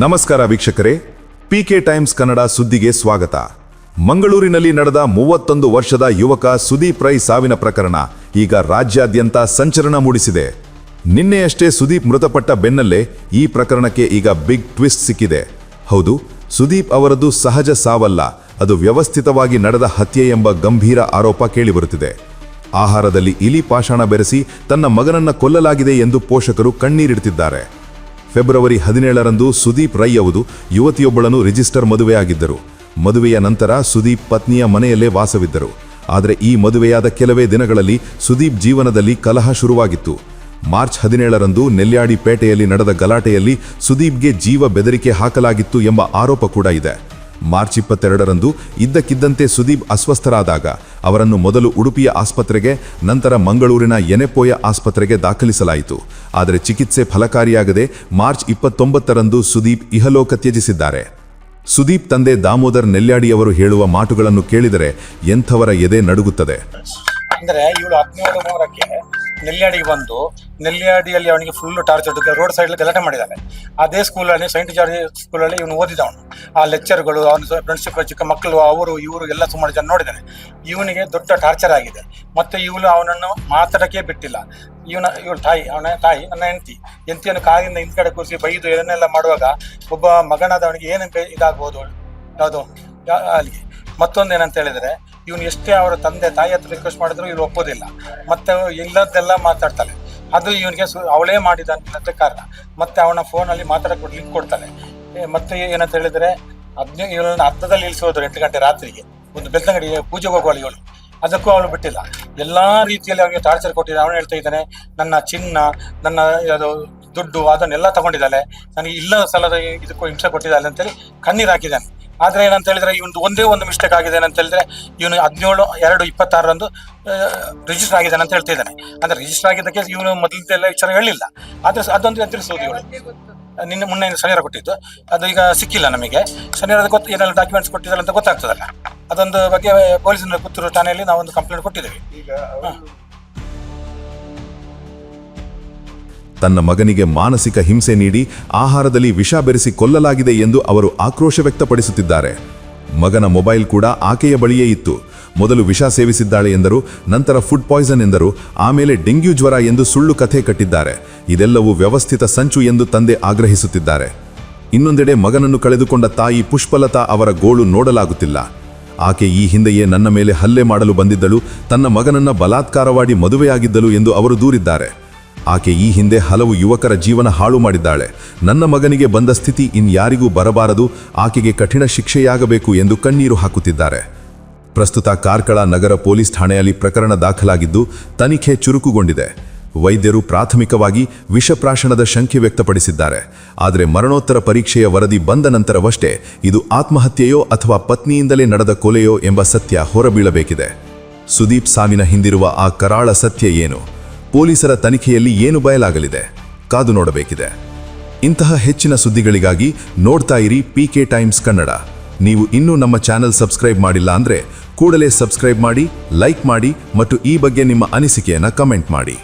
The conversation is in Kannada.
ನಮಸ್ಕಾರ ವೀಕ್ಷಕರೇ, ಪಿಕೆ ಟೈಮ್ಸ್ ಕನ್ನಡ ಸುದ್ದಿಗೆ ಸ್ವಾಗತ. ಮಂಗಳೂರಿನಲ್ಲಿ ನಡೆದ 31 ವರ್ಷದ ಯುವಕ ಸುದೀಪ್ ರೈ ಸಾವಿನ ಪ್ರಕರಣ ಈಗ ರಾಜ್ಯಾದ್ಯಂತ ಸಂಚಲನ ಮೂಡಿಸಿದೆ. ನಿನ್ನೆಯಷ್ಟೇ ಸುದೀಪ್ ಮೃತಪಟ್ಟ ಬೆನ್ನಲ್ಲೇ ಈ ಪ್ರಕರಣಕ್ಕೆ ಈಗ ಬಿಗ್ ಟ್ವಿಸ್ಟ್ ಸಿಕ್ಕಿದೆ. ಹೌದು, ಸುದೀಪ್ ಅವರದ್ದು ಸಹಜ ಸಾವಲ್ಲ, ಅದು ವ್ಯವಸ್ಥಿತವಾಗಿ ನಡೆದ ಹತ್ಯೆ ಎಂಬ ಗಂಭೀರ ಆರೋಪ ಕೇಳಿಬರುತ್ತಿದೆ. ಆಹಾರದಲ್ಲಿ ಇಲಿ ಪಾಷಾಣ ಬೆರೆಸಿ ತನ್ನ ಮಗನನ್ನ ಕೊಲ್ಲಲಾಗಿದೆ ಎಂದು ಪೋಷಕರು ಕಣ್ಣೀರಿಡುತ್ತಿದ್ದಾರೆ. ಫೆಬ್ರವರಿ 17ರಂದು ಸುದೀಪ್ ರೈ ಅವರು ಯುವತಿಯೊಬ್ಬಳನ್ನು ರಿಜಿಸ್ಟರ್ ಮದುವೆಯಾಗಿದ್ದರು. ಮದುವೆಯ ನಂತರ ಸುದೀಪ್ ಪತ್ನಿಯ ಮನೆಯಲ್ಲೇ ವಾಸವಿದ್ದರು. ಆದರೆ ಈ ಮದುವೆಯಾದ ಕೆಲವೇ ದಿನಗಳಲ್ಲಿ ಸುದೀಪ್ ಜೀವನದಲ್ಲಿ ಕಲಹ ಶುರುವಾಗಿತ್ತು. ಮಾರ್ಚ್ 17ರಂದು ನೆಲ್ಯಾಡಿ ಪೇಟೆಯಲ್ಲಿ ನಡೆದ ಗಲಾಟೆಯಲ್ಲಿ ಸುದೀಪ್ಗೆ ಜೀವ ಬೆದರಿಕೆ ಹಾಕಲಾಗಿತ್ತು ಎಂಬ ಆರೋಪ ಕೂಡ ಇದೆ. ಮಾರ್ಚ್ 22ರಂದು ಇದ್ದಕ್ಕಿದ್ದಂತೆ ಸುದೀಪ್ ಅಸ್ವಸ್ಥರಾದಾಗ ಅವರನ್ನು ಮೊದಲು ಉಡುಪಿಯ ಆಸ್ಪತ್ರೆಗೆ, ನಂತರ ಮಂಗಳೂರಿನ ಎನೆಪೋಯ ಆಸ್ಪತ್ರೆಗೆ ದಾಖಲಿಸಲಾಯಿತು. ಆದರೆ ಚಿಕಿತ್ಸೆ ಫಲಕಾರಿಯಾಗದೆ ಮಾರ್ಚ್ 29ರಂದು ಸುದೀಪ್ ಇಹಲೋಕ ತ್ಯಜಿಸಿದ್ದಾರೆ. ಸುದೀಪ್ ತಂದೆ ದಾಮೋದರ್ ನೆಲ್ಯಾಡಿಯವರು ಹೇಳುವ ಮಾತುಗಳನ್ನು ಕೇಳಿದರೆ ಎಂಥವರ ಎದೆ ನಡುಗುತ್ತದೆ. ಅಂದರೆ ಇವಳು 17 ನೆಲ್ಯಾಡಿಗೆ ಬಂದು ನೆಲ್ಯಾಡಿಯಲ್ಲಿ ಅವನಿಗೆ ಫುಲ್ ಟಾರ್ಚರ್, ರೋಡ್ ಸೈಡ್ ಗಲಾಟೆ ಮಾಡಿದ್ದಾರೆ. ಅದೇ ಸ್ಕೂಲಲ್ಲಿ ಸೈಂಟ್ ಜಾರ್ಜ್ ಸ್ಕೂಲಲ್ಲಿ ಇವನು ಓದಿದವನು. ಆ ಲೆಕ್ಚರ್ಗಳು, ಅವನ ಫ್ರೆಂಡ್ಶಿಪ್, ಚಿಕ್ಕ ಮಕ್ಕಳು, ಅವರು ಇವರು ಎಲ್ಲ ಸುಮಾರು ಜನ ನೋಡಿದ್ದಾನೆ. ಇವನಿಗೆ ದೊಡ್ಡ ಟಾರ್ಚರ್ ಆಗಿದೆ. ಮತ್ತೆ ಇವಳು ಅವನನ್ನು ಮಾತಾಡಕ್ಕೆ ಬಿಟ್ಟಿಲ್ಲ. ಇವಳು ತಾಯಿ, ಅವನ ತಾಯಿ ನನ್ನ ಹೆಂಡತಿಯನ್ನು ಕಾರಿಂದ ಹಿಂದ್ಗಡೆ ಕೂರಿಸಿ ಬೈದು ಇದನ್ನೆಲ್ಲ ಮಾಡುವಾಗ ಒಬ್ಬ ಮಗನಾದವನಿಗೆ ಏನು ಇದಾಗ್ಬೋದು ಯಾವುದು ಅಲ್ಲಿಗೆ. ಮತ್ತೊಂದು ಏನಂತ ಹೇಳಿದ್ರೆ, ಇವನು ಎಷ್ಟೇ ಅವರ ತಂದೆ ತಾಯಿ ಹತ್ರ ರಿಕ್ವೆಸ್ಟ್ ಮಾಡಿದ್ರು ಇವ್ರು ಒಪ್ಪೋದಿಲ್ಲ. ಮತ್ತೆ ಇಲ್ಲದೆಲ್ಲ ಮಾತಾಡ್ತಾಳೆ. ಅದು ಇವನಿಗೆ ಅವಳೇ ಮಾಡಿದಂತೆ ಕಾರಣ. ಮತ್ತೆ ಅವನ ಫೋನಲ್ಲಿ ಮಾತಾಡಕ್ಕೆ ಲಿಂಕ್ ಕೊಡ್ತಾಳೆ. ಮತ್ತೆ ಏನಂತ ಹೇಳಿದ್ರೆ, ಇವಳನ್ನ ಅರ್ಧದಲ್ಲಿ ಇಳಿಸೋದು 8 ಗಂಟೆ ರಾತ್ರಿಗೆ ಒಂದು ಬೆಳ್ತಂಗಡಿ ಪೂಜೆಗೆ ಹೋಗುವಳು ಇವಳು. ಅದಕ್ಕೂ ಅವಳು ಬಿಟ್ಟಿಲ್ಲ. ಎಲ್ಲಾ ರೀತಿಯಲ್ಲಿ ಅವನಿಗೆ ಟಾರ್ಚರ್ ಕೊಟ್ಟಿದ್ದಾನೆ. ಅವನು ಹೇಳ್ತಾ ಇದ್ದಾನೆ, ನನ್ನ ಚಿನ್ನ, ನನ್ನ ಅದು ದುಡ್ಡು ಅದನ್ನೆಲ್ಲ ತಗೊಂಡಿದ್ದಾಳೆ, ನನಗೆ ಇಲ್ಲದ ಸ್ಥಳದ ಇದಕ್ಕೂ ಹಿಂಸೆ ಕೊಟ್ಟಿದ್ದಾಳೆ ಅಂತೇಳಿ ಕಣ್ಣೀರು ಹಾಕಿದ್ದಾನೆ. ಆದ್ರೆ ಏನಂತ ಹೇಳಿದ್ರೆ, ಇವನು ಒಂದೇ ಒಂದು ಮಿಸ್ಟೇಕ್ ಆಗಿದೆ ಏನಂತ ಹೇಳಿದ್ರೆ, ಇವನು 17/2/26ರಂದು ರಿಜಿಸ್ಟರ್ ಆಗಿದ್ದಾನೆ ಅಂತ ಹೇಳ್ತಾ ಇದ್ದಾನೆ. ಅಂದ್ರೆ ರಿಜಿಸ್ಟರ್ ಆಗಿದ್ದಕ್ಕೆ ಇವನು ಮೊದಲಿದ್ದೆಲ್ಲ ವಿಚಾರ ಹೇಳಿಲ್ಲ. ಆದ್ರೆ ಅದೊಂದು ಎದುರಿಸೋದು ಇವಳು. ನಿನ್ನೆ ಮೊನ್ನೆ ಶನಿವಾರ ಕೊಟ್ಟಿದ್ದು, ಅದು ಈಗ ಸಿಕ್ಕಿಲ್ಲ ನಮಗೆ. ಶನಿವಾರದ ಏನೆಲ್ಲ ಡಾಕ್ಯುಮೆಂಟ್ಸ್ ಕೊಟ್ಟಿದ್ದಾರೆ ಅಂತ ಗೊತ್ತಾಗ್ತದಲ್ಲ. ಅದೊಂದು ಬಗ್ಗೆ ಪೊಲೀಸ್ ಪುತ್ತೂರು ಠಾಣೆಯಲ್ಲಿ ನಾವೊಂದು ಕಂಪ್ಲೇಂಟ್ ಕೊಟ್ಟಿದ್ದೇವೆ. ತನ್ನ ಮಗನಿಗೆ ಮಾನಸಿಕ ಹಿಂಸೆ ನೀಡಿ ಆಹಾರದಲ್ಲಿ ವಿಷ ಬೆರೆಸಿ ಕೊಲ್ಲಲಾಗಿದೆ ಎಂದು ಅವರು ಆಕ್ರೋಶ ವ್ಯಕ್ತಪಡಿಸುತ್ತಿದ್ದಾರೆ. ಮಗನ ಮೊಬೈಲ್ ಕೂಡ ಆಕೆಯ ಬಳಿಯೇ ಇತ್ತು. ಮೊದಲು ವಿಷ ಸೇವಿಸಿದ್ದಾಳೆ ಎಂದರು, ನಂತರ ಫುಡ್ ಪಾಯ್ಸನ್ ಎಂದರು, ಆಮೇಲೆ ಡೆಂಗ್ಯೂ ಜ್ವರ ಎಂದು ಸುಳ್ಳು ಕಥೆ ಕಟ್ಟಿದ್ದಾರೆ. ಇದೆಲ್ಲವೂ ವ್ಯವಸ್ಥಿತ ಸಂಚು ಎಂದು ತಂದೆ ಆಗ್ರಹಿಸುತ್ತಿದ್ದಾರೆ. ಇನ್ನೊಂದೆಡೆ ಮಗನನ್ನು ಕಳೆದುಕೊಂಡ ತಾಯಿ ಪುಷ್ಪಲತಾ ಅವರ ಗೋಳು ನೋಡಲಾಗುತ್ತಿಲ್ಲ. ಆಕೆ ಈ ಹಿಂದೆಯೇ ನನ್ನ ಮೇಲೆ ಹಲ್ಲೆ ಮಾಡಲು ಬಂದಿದ್ದಳು, ತನ್ನ ಮಗನನ್ನ ಬಲಾತ್ಕಾರವಾಗಿ ಮದುವೆಯಾಗಿದ್ದಳು ಎಂದು ಅವರು ದೂರಿದ್ದಾರೆ. ಆಕೆ ಈ ಹಿಂದೆ ಹಲವು ಯುವಕರ ಜೀವನ ಹಾಳು ಮಾಡಿದ್ದಾಳೆ. ನನ್ನ ಮಗನಿಗೆ ಬಂದ ಸ್ಥಿತಿ ಇನ್ಯಾರಿಗೂ ಬರಬಾರದು, ಆಕೆಗೆ ಕಠಿಣ ಶಿಕ್ಷೆಯಾಗಬೇಕು ಎಂದು ಕಣ್ಣೀರು ಹಾಕುತ್ತಿದ್ದಾರೆ. ಪ್ರಸ್ತುತ ಕಾರ್ಕಳ ನಗರ ಪೊಲೀಸ್ ಠಾಣೆಯಲ್ಲಿ ಪ್ರಕರಣ ದಾಖಲಾಗಿದ್ದು ತನಿಖೆ ಚುರುಕುಗೊಂಡಿದೆ. ವೈದ್ಯರು ಪ್ರಾಥಮಿಕವಾಗಿ ವಿಷಪ್ರಾಶನದ ಶಂಕೆ ವ್ಯಕ್ತಪಡಿಸಿದ್ದಾರೆ. ಆದರೆ ಮರಣೋತ್ತರ ಪರೀಕ್ಷೆಯ ವರದಿ ಬಂದ ನಂತರವಷ್ಟೇ ಇದು ಆತ್ಮಹತ್ಯೆಯೋ ಅಥವಾ ಪತ್ನಿಯಿಂದಲೇ ನಡೆದ ಕೊಲೆಯೋ ಎಂಬ ಸತ್ಯ ಹೊರಬೀಳಬೇಕಿದೆ. ಸುದೀಪ್ ಸಾವಿನ ಹಿಂದಿರುವ ಆ ಕರಾಳ ಸತ್ಯ ಏನು? ಪೊಲೀಸರ ತನಿಖೆಯಲ್ಲಿ ಏನು ಬಯಲಾಗಲಿದೆ? ಕಾದು ನೋಡಬೇಕಿದೆ. ಇಂತಹ ಹೆಚ್ಚಿನ ಸುದ್ದಿಗಳಿಗಾಗಿ ನೋಡ್ತಾ ಇರಿ ಪಿಕೆ ಟೈಮ್ಸ್ ಕನ್ನಡ. ನೀವು ಇನ್ನೂ ನಮ್ಮ ಚಾನೆಲ್ ಸಬ್ಸ್ಕ್ರೈಬ್ ಮಾಡಿಲ್ಲ ಅಂದ್ರೆ ಕೂಡಲೇ ಸಬ್ಸ್ಕ್ರೈಬ್ ಮಾಡಿ, ಲೈಕ್ ಮಾಡಿ ಮತ್ತು ಈ ಬಗ್ಗೆ ನಿಮ್ಮ ಅನಿಸಿಕೆಯನ್ನು ಕಮೆಂಟ್ ಮಾಡಿ.